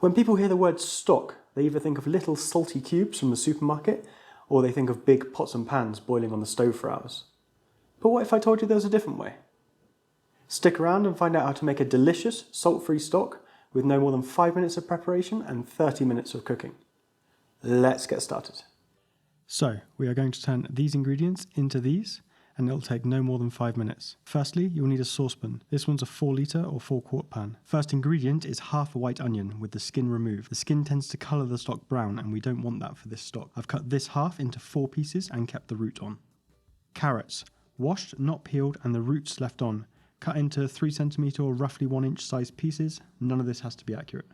When people hear the word stock, they either think of little salty cubes from the supermarket, or they think of big pots and pans boiling on the stove for hours. But what if I told you there was a different way? Stick around and find out how to make a delicious, salt-free stock with no more than 5 minutes of preparation and 30 minutes of cooking. Let's get started. So, we are going to turn these ingredients into these, and it'll take no more than 5 minutes. Firstly, you'll need a saucepan. This one's a 4 litre or 4-quart pan. First ingredient is half a white onion with the skin removed. The skin tends to colour the stock brown, and we don't want that for this stock. I've cut this half into 4 pieces and kept the root on. Carrots, washed, not peeled, and the roots left on. Cut into 3 cm or roughly 1 inch sized pieces. None of this has to be accurate.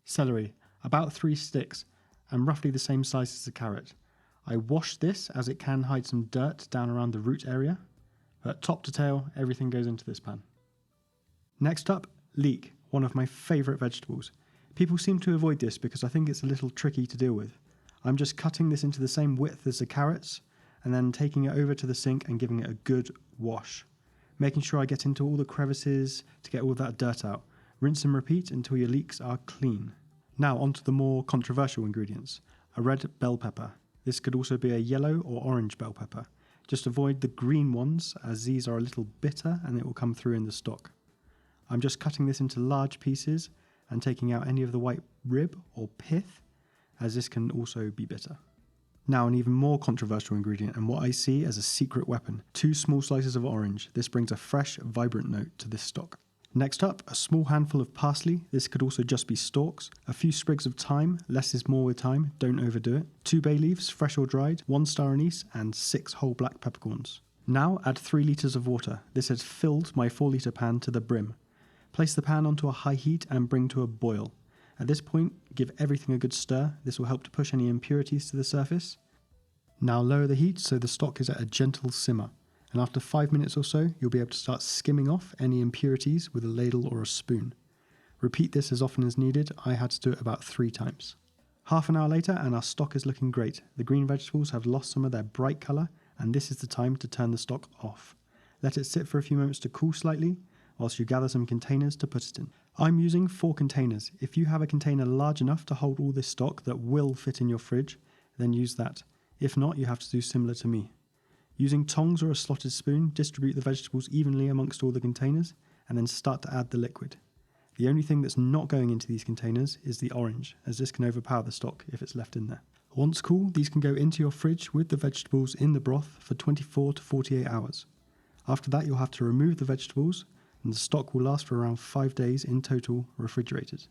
Celery, about 3 sticks, and roughly the same size as the carrot. I washed this as it can hide some dirt down around the root area, but top to tail, everything goes into this pan. Next up, leek, one of my favourite vegetables. People seem to avoid this because I think it's a little tricky to deal with. I'm just cutting this into the same width as the carrots, and then taking it over to the sink and giving it a good wash. Making sure I get into all the crevices to get all that dirt out. Rinse and repeat until your leeks are clean. Now onto the more controversial ingredients. A red bell pepper. This could also be a yellow or orange bell pepper. Just avoid the green ones as these are a little bitter and it will come through in the stock. I'm just cutting this into large pieces and taking out any of the white rib or pith, as this can also be bitter. Now an even more controversial ingredient and what I see as a secret weapon. 2 small slices of orange. This brings a fresh, vibrant note to this stock. Next up, a small handful of parsley. This could also just be stalks. A few sprigs of thyme. Less is more with thyme, don't overdo it. 2 bay leaves, fresh or dried. 1 star anise and 6 whole black peppercorns. Now add 3 litres of water. This has filled my 4 litre pan to the brim. Place the pan onto a high heat and bring to a boil. At this point, give everything a good stir. This will help to push any impurities to the surface. Now lower the heat so the stock is at a gentle simmer. And after 5 minutes or so, you'll be able to start skimming off any impurities with a ladle or a spoon. Repeat this as often as needed. I had to do it about 3 times. Half an hour later and our stock is looking great. The green vegetables have lost some of their bright colour, and this is the time to turn the stock off. Let it sit for a few moments to cool slightly, whilst you gather some containers to put it in. I'm using 4 containers. If you have a container large enough to hold all this stock that will fit in your fridge, then use that. If not, you have to do similar to me. Using tongs or a slotted spoon, distribute the vegetables evenly amongst all the containers and then start to add the liquid. The only thing that's not going into these containers is the orange, as this can overpower the stock if it's left in there. Once cool, these can go into your fridge with the vegetables in the broth for 24 to 48 hours. After that, you'll have to remove the vegetables and the stock will last for around 5 days in total refrigerated.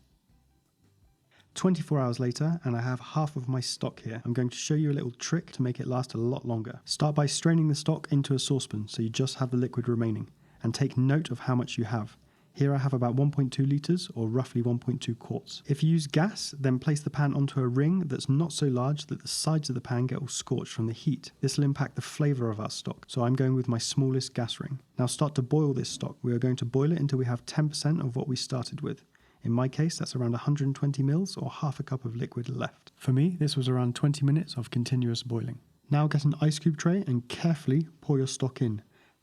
24 hours later, and I have half of my stock here. I'm going to show you a little trick to make it last a lot longer. Start by straining the stock into a saucepan so you just have the liquid remaining, and take note of how much you have. Here I have about 1.2 litres or roughly 1.2 quarts. If you use gas, then place the pan onto a ring that's not so large that the sides of the pan get all scorched from the heat. This will impact the flavour of our stock, so I'm going with my smallest gas ring. Now start to boil this stock. We are going to boil it until we have 10% of what we started with. In my case, that's around 120 mils or half a cup of liquid left. For me, this was around 20 minutes of continuous boiling. Now get an ice cube tray and carefully pour your stock in.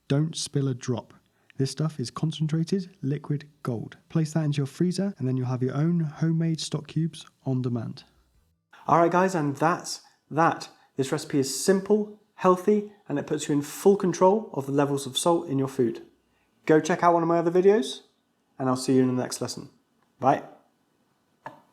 Don't spill a drop. This stuff is concentrated liquid gold. Place that into your freezer and then you'll have your own homemade stock cubes on demand. Alright guys, and that's that. This recipe is simple, healthy, and it puts you in full control of the levels of salt in your food. Go check out one of my other videos, and I'll see you in the next lesson. Bye.